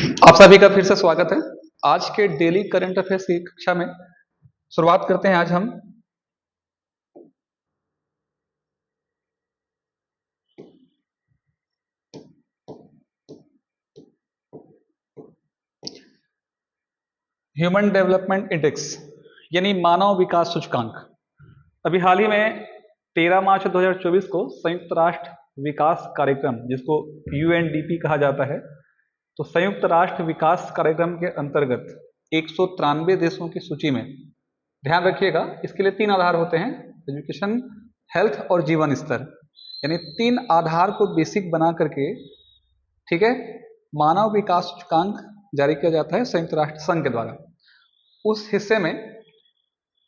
आप सभी का फिर से स्वागत है। आज के डेली करंट अफेयर्स की कक्षा में शुरुआत करते हैं। आज हम ह्यूमन डेवलपमेंट इंडेक्स यानी मानव विकास सूचकांक। अभी हाल ही में 13 मार्च 2024 को संयुक्त राष्ट्र विकास कार्यक्रम, जिसको यूएनडीपी कहा जाता है, तो संयुक्त राष्ट्र विकास कार्यक्रम के अंतर्गत 193 देशों की सूची में, ध्यान रखिएगा, इसके लिए 3 आधार होते हैं: एजुकेशन, हेल्थ और जीवन स्तर। यानी 3 आधार को बेसिक बना करके, ठीक है, मानव विकास सूचकांक जारी किया जाता है संयुक्त राष्ट्र संघ के द्वारा। उस हिस्से में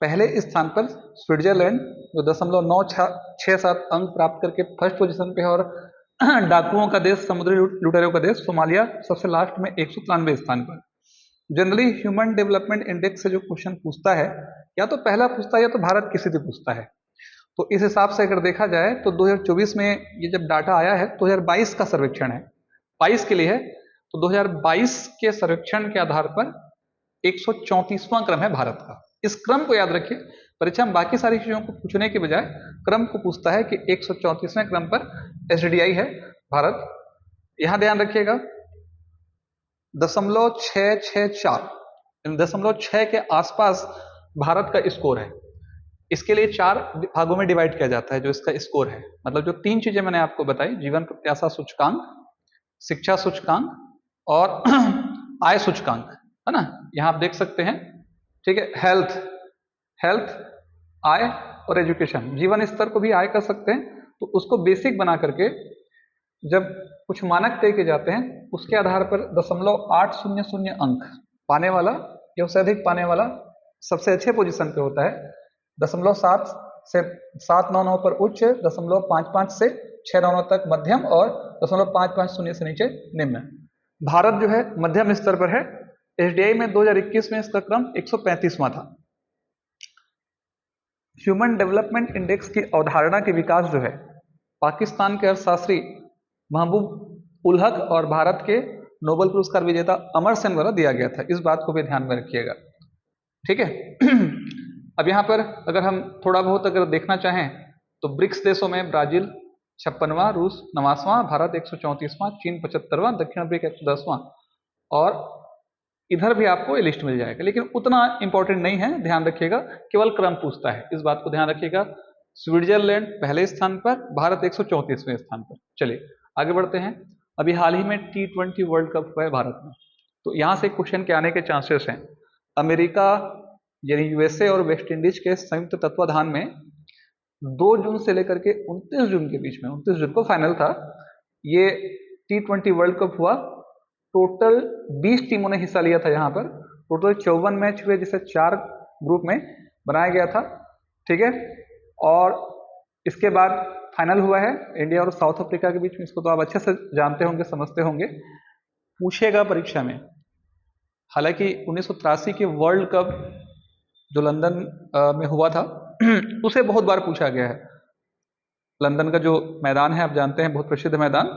पहले स्थान पर स्विट्जरलैंड, जो 0.967 अंक प्राप्त करके फर्स्ट पोजीशन पे है, और डाकुओं का देश, समुद्री लुटेरों का देश सोमालिया सबसे लास्ट में 193 स्थान पर। जनरली ह्यूमन डेवलपमेंट इंडेक्स से जो क्वेश्चन पूछता है, या तो पहला पूछता है या तो भारत की स्थिति पूछता है। तो इस हिसाब से अगर देखा जाए तो 2024 में ये जब डाटा आया है, 2022 का सर्वेक्षण है, 22 के लिए है, तो 2022 के सर्वेक्षण के आधार पर 134वां क्रम है भारत का। इस क्रम को याद रखिए, परीक्षा में बाकी सारी चीजों को पूछने के बजाय क्रम को पूछता है कि 134वें क्रम पर एसडीआई है भारत। यहां ध्यान रखिएगा 0.664, 0.6 के आसपास भारत का स्कोर है। इसके लिए 4 भागों में डिवाइड किया जाता है जो इसका स्कोर है। मतलब जो 3 चीजें मैंने आपको बताई, जीवन प्रत्याशा सूचकांक, शिक्षा सूचकांक और आय सूचकांक, है ना, यहां आप देख सकते हैं। ठीक है, हेल्थ, आय और एजुकेशन, जीवन स्तर को भी आय कर सकते हैं। तो उसको बेसिक बना करके जब कुछ मानक तय किए जाते हैं, उसके आधार पर 0.800 अंक पाने वाला या उससे अधिक पाने वाला सबसे अच्छे पोजीशन पे होता है। 0.7 से 799 पर उच्च, 0.55 से 699 तक मध्यम और 0.550 से नीचे निम्न। भारत जो है मध्यम स्तर पर है। एसडीआई में 2021 में इसका क्रम 135वां था। ह्यूमन डेवलपमेंट इंडेक्स की अवधारणा के विकास जो है, पाकिस्तान के अर्थशास्त्री महबूब उल हक और भारत के नोबेल पुरस्कार विजेता अमर सेन द्वारा दिया गया था। इस बात को भी ध्यान में रखिएगा, ठीक है। अब यहाँ पर अगर हम थोड़ा बहुत अगर देखना चाहें तो ब्रिक्स देशों में ब्राजील 56वां, रूस 90वां, भारत 134वां, चीन 75वां, दक्षिण अफ्रीका 110वां, और इधर भी आपको ये लिस्ट मिल जाएगा। लेकिन उतना इंपॉर्टेंट नहीं है, ध्यान रखिएगा, केवल क्रम पूछता है, इस बात को ध्यान रखिएगा। स्विट्जरलैंड पहले स्थान पर, भारत 134वें स्थान पर। चलिए आगे बढ़ते हैं। अभी हाल ही में T20 वर्ल्ड कप हुआ है भारत में, तो यहाँ से क्वेश्चन के आने के चांसेस हैं। अमेरिका यानी यूएसए और वेस्ट इंडीज के संयुक्त तत्वाधान में 2 जून से लेकर के 29 जून के बीच में, 29 जून को फाइनल था, ये T20 वर्ल्ड कप हुआ। टोटल 20 टीमों ने हिस्सा लिया था। यहाँ पर टोटल 54 मैच हुए, जिसे 4 ग्रुप में बनाया गया था, ठीक है। और इसके बाद फाइनल हुआ है इंडिया और साउथ अफ्रीका के बीच में। इसको तो आप अच्छे से जानते होंगे, समझते होंगे, पूछेगा परीक्षा में। हालांकि 1983 के वर्ल्ड कप जो लंदन में हुआ था उसे बहुत बार पूछा गया है। लंदन का जो मैदान है आप जानते हैं, बहुत प्रसिद्ध मैदान,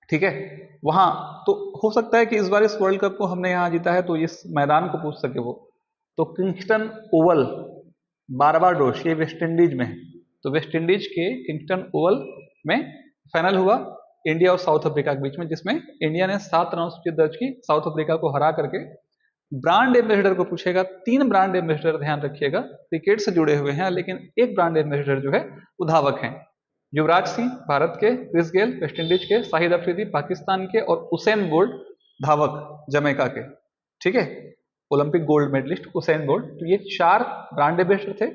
ठीक है, वहां तो हो सकता है कि इस बार इस वर्ल्ड कप को हमने यहाँ जीता है तो इस मैदान को पूछ सके वो। तो किंगस्टन ओवल, बारबाडोस, ये वेस्ट इंडीज में है, तो वेस्ट इंडीज के किंगस्टन ओवल में फाइनल हुआ इंडिया और साउथ अफ्रीका के बीच में, जिसमें इंडिया ने 7 रन जीत दर्ज की साउथ अफ्रीका को हरा करके। ब्रांड एम्बेसडर को पूछेगा, 3 ब्रांड एम्बेसडर, ध्यान रखिएगा, क्रिकेट से जुड़े हुए हैं, लेकिन एक ब्रांड एम्बेसडर जो है वो धावक हैं। युवराज सिंह भारत के, क्रिस गेल वेस्ट इंडीज के, शाहिद अफरीदी पाकिस्तान के, और उसेन बोल्ट धावक जमैका के, ठीक है, Olympic gold medalist Usain Bolt. तो ये 4 ब्रांड एम्बेसडर थे।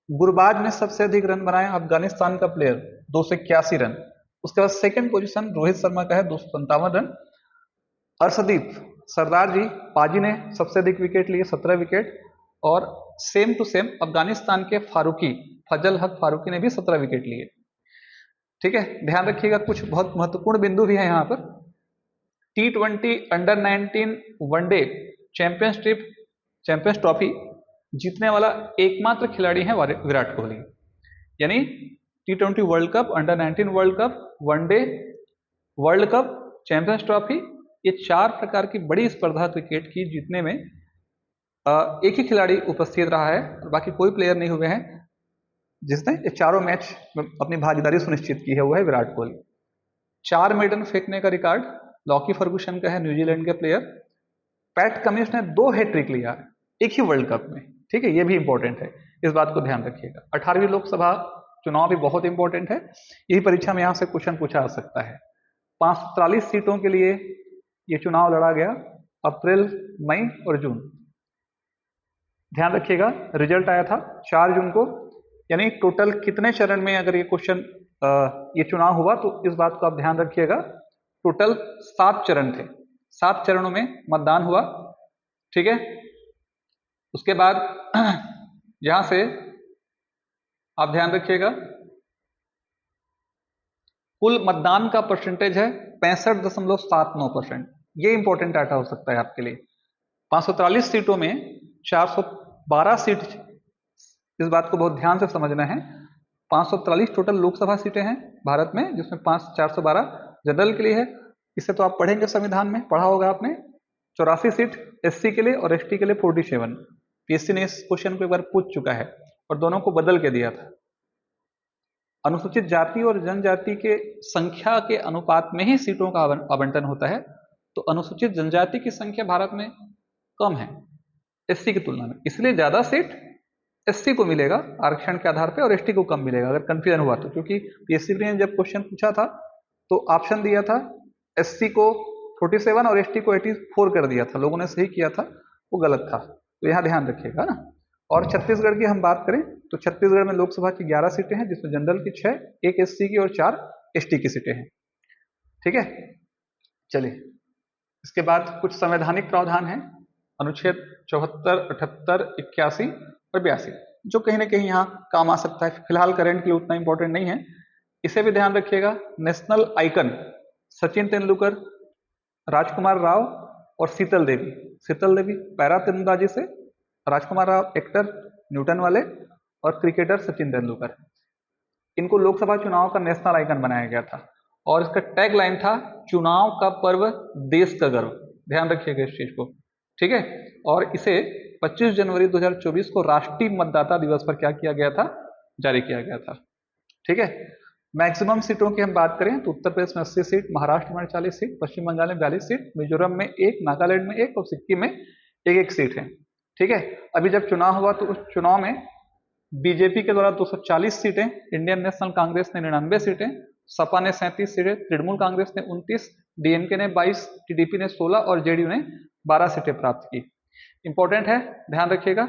गुरबाज ने सबसे अधिक रन बनाए, अफगानिस्तान का प्लेयर, 281 रन। उसके बाद सेकंड पोजीशन रोहित शर्मा का है, 257 रन। अर्शदीप सरदार जी पाजी ने सबसे अधिक विकेट लिए, 17 विकेट। और सेम टू सेम अफगानिस्तान के फारूकी, फजल हक फारूकी ने भी 17 विकेट लिए, ठीक है। ध्यान रखिएगा कुछ बहुत महत्वपूर्ण बिंदु भी है यहाँ पर। T20 under 19 one day champions trophy जीतने वाला एकमात्र खिलाड़ी है विराट कोहली। यानी T20 world cup, under 19 world cup, one day world cup, champions trophy ये 4 प्रकार की बड़ी स्पर्धा क्रिकेट की जीतने में एक ही खिलाड़ी उपस्थित रहा है और बाकी कोई प्लेयर नहीं हुए हैं जिसने ये चारों मैच में अपनी भागीदारी सुनिश्चित की है, वो है विराट कोहली। 4 मेडन फेंकने का रिकॉर्ड लॉकी फर्गुसन का है, न्यूजीलैंड के प्लेयर। पैट कमिंस ने 2 हैट्रिक लिया एक ही वर्ल्ड कप में, ठीक है, ये भी इंपॉर्टेंट है, इस बात को ध्यान रखिएगा। 18वीं लोकसभा चुनाव भी बहुत इंपॉर्टेंट है, यही परीक्षा में यहाँ से क्वेश्चन पूछा जा सकता है। 543 सीटों के लिए ये चुनाव लड़ा गया अप्रैल, मई और जून। ध्यान रखिएगा रिजल्ट आया था 4 जून को, यानी टोटल कितने चरण में अगर ये क्वेश्चन ये चुनाव हुआ तो इस बात को आप ध्यान रखिएगा। टोटल 7 चरण थे, 7 चरणों में मतदान हुआ, ठीक है। उसके बाद यहां से आप ध्यान रखिएगा कुल मतदान का परसेंटेज है 65.79%। ये इंपॉर्टेंट डाटा हो सकता है आपके लिए। 543 सीटों में 412 सीट, इस बात को बहुत ध्यान से समझना है। 543 टोटल लोकसभा सीटें हैं भारत में, जिसमें 412 जनरल के लिए है। इसे तो आप पढ़ेंगे संविधान में, पढ़ा होगा आपने। 84 सीट एससी के लिए और एसटी के लिए 47। पीएससी ने इस क्वेश्चन को एक बार पूछ चुका है और दोनों को बदल के दिया था। अनुसूचित जाति और जनजाति के संख्या के अनुपात में ही सीटों का आवंटन होता है, तो अनुसूचित जनजाति की संख्या भारत में कम है एससी की तुलना में, इसलिए ज्यादा सीट एससी को मिलेगा आरक्षण के आधार पे और एसटी को कम मिलेगा अगर कंफ्यूजन हुआ तो। क्योंकि पीएससी ने जब क्वेश्चन पूछा था तो ऑप्शन दिया था एससी को 47 और एसटी को 84 कर दिया था, लोगों ने सही किया था, वो गलत था, तो यहाँ ध्यान रखिएगा ना। और छत्तीसगढ़ की हम बात करें तो छत्तीसगढ़ में लोकसभा की 11 सीटें हैं, जिसमें जनरल की 6, 1 एससी की और 4 एसटी की सीटें हैं, ठीक है। चलिए इसके बाद कुछ संवैधानिक प्रावधान है, अनुच्छेद 74, 78, 81 और 82, जो कहीं ना कहीं यहाँ काम आ सकता है। फिलहाल करंट के लिए उतना इंपॉर्टेंट नहीं है, इसे भी ध्यान रखिएगा। नेशनल आइकन सचिन तेंदुलकर, राजकुमार राव और शीतल देवी। शीतल देवी पैरा तीरंदाजी से, राजकुमार राव एक्टर न्यूटन वाले और क्रिकेटर सचिन तेंदुलकर। इनको लोकसभा चुनाव का नेशनल आइकन बनाया गया था और इसका टैग लाइन था चुनाव का पर्व देश का गर्व। ध्यान रखिएगा इस चीज को, ठीक है। और इसे 25 जनवरी 2024 को राष्ट्रीय मतदाता दिवस पर क्या किया गया था, जारी किया गया था, ठीक है। मैक्सिमम सीटों की हम बात करें तो उत्तर प्रदेश में 80 सीट, महाराष्ट्र में 40 सीट, पश्चिम बंगाल में 42 सीट, मिजोरम में 1, नागालैंड में 1 और सिक्किम में 1-1 सीट है, ठीक है। अभी जब चुनाव हुआ तो उस चुनाव में बीजेपी के द्वारा 240 सीटें, इंडियन नेशनल कांग्रेस ने 99 सीटें, सपा ने 37 सीटें, तृणमूल कांग्रेस ने 29, डीएमके ने 22, टीडीपी ने 16 और जेडीयू ने 12 सीटें प्राप्त की। इंपॉर्टेंट है, ध्यान रखिएगा,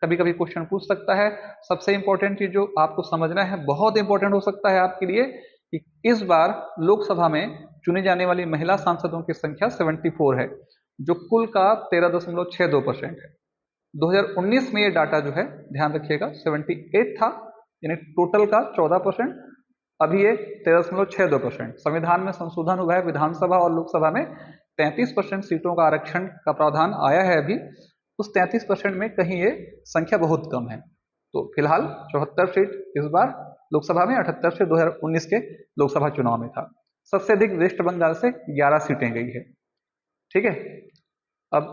कभी कभी क्वेश्चन पूछ सकता है। सबसे इंपॉर्टेंट चीज जो आपको समझना है, बहुत इंपॉर्टेंट हो सकता है आपके लिए, कि इस बार लोकसभा में चुनी जाने वाली महिला सांसदों की संख्या 74 है, जो कुल का 13.62% है। 2019 में ये डाटा जो है ध्यान रखिएगा 78 था, यानी टोटल का 14%, अभी ये 13.62%। संविधान में संशोधन हुआ है, विधानसभा और लोकसभा में 33% सीटों का आरक्षण का प्रावधान आया है अभी, उस 33% में कहीं ये संख्या बहुत कम है। तो फिलहाल 74 सीट इस बार लोकसभा में, 78 से 2019 के लोकसभा चुनाव में था। सबसे अधिक वेस्ट बंगाल से 11 सीटें गई है, ठीक है। अब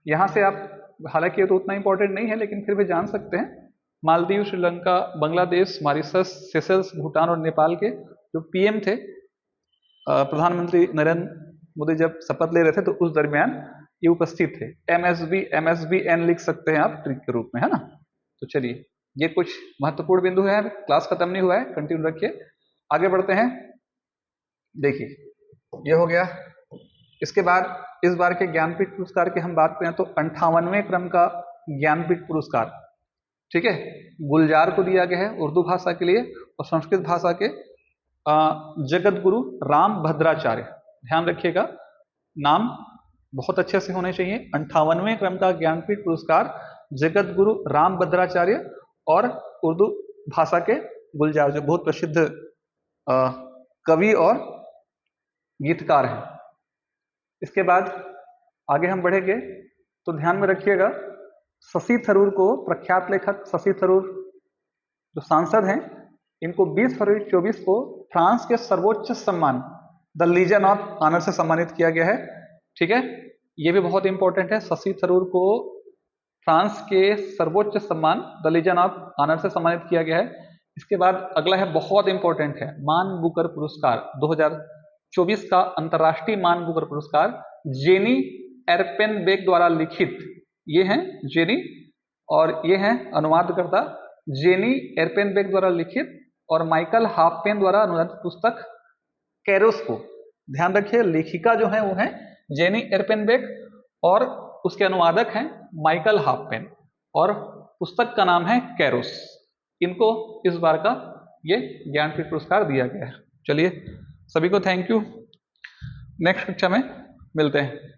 यहां से आप, हालांकि ये तो उतना इंपॉर्टेंट नहीं है लेकिन फिर भी जान सकते हैं, मालदीव, श्रीलंका, बांग्लादेश, मॉरिशस, सेशल्स, भूटान और नेपाल के जो पीएम थे, प्रधानमंत्री नरेंद्र मोदी जब शपथ ले रहे थे तो उस दरमियान ये उपस्थित थे। MSB लिख सकते हैं आप ट्रिक के रूप में, है ना। तो चलिए ये कुछ महत्वपूर्ण बिंदु है, क्लास खत्म नहीं हुआ है, कंटिन्यू रखिए, आगे बढ़ते हैं। देखिए ये हो गया। इसके बाद इस बार के ज्ञानपीठ पुरस्कार की हम बात करें तो 58वें क्रम का ज्ञानपीठ पुरस्कार, ठीक है, गुलजार को दिया गया है उर्दू भाषा के लिए, और संस्कृत भाषा के जगत गुरु राम भद्राचार्य। ध्यान रखिएगा, नाम बहुत अच्छे से होने चाहिए। 58वें क्रम का ज्ञानपीठ पुरस्कार जगत गुरु राम भद्राचार्य और उर्दू भाषा के गुलजार, जो बहुत प्रसिद्ध कवि और गीतकार हैं। इसके बाद आगे हम बढ़ेंगे तो ध्यान में रखिएगा, शशि थरूर को, प्रख्यात लेखक शशि थरूर जो सांसद हैं, इनको 20 फरवरी 24 को फ्रांस के सर्वोच्च सम्मान द लीजन ऑफ ऑनर से सम्मानित किया गया है, ठीक है, ये भी बहुत इंपॉर्टेंट है। शशि थरूर को फ्रांस के सर्वोच्च सम्मान द लीजन ऑफ ऑनर से सम्मानित किया गया है। इसके बाद अगला है, बहुत इंपॉर्टेंट है, मान बुकर पुरस्कार 2024 का अंतर्राष्ट्रीय मान बुकर पुरस्कार जेनी एरपेनबेक द्वारा लिखित, ये हैं जेनी और ये हैं अनुवादकर्ता जेनी एरपेनबेक द्वारा लिखित और माइकल हाफपेन द्वारा अनुवादित पुस्तक कैरोस को, ध्यान रखिए लेखिका जो है वो है जेनी एरपेनबेक और उसके अनुवादक हैं माइकल हाफपेन और पुस्तक का नाम है कैरोस। इनको इस बार का ये ज्ञानपीठ पुरस्कार दिया गया है। चलिए सभी को थैंक यू, नेक्स्ट कक्षा में मिलते हैं।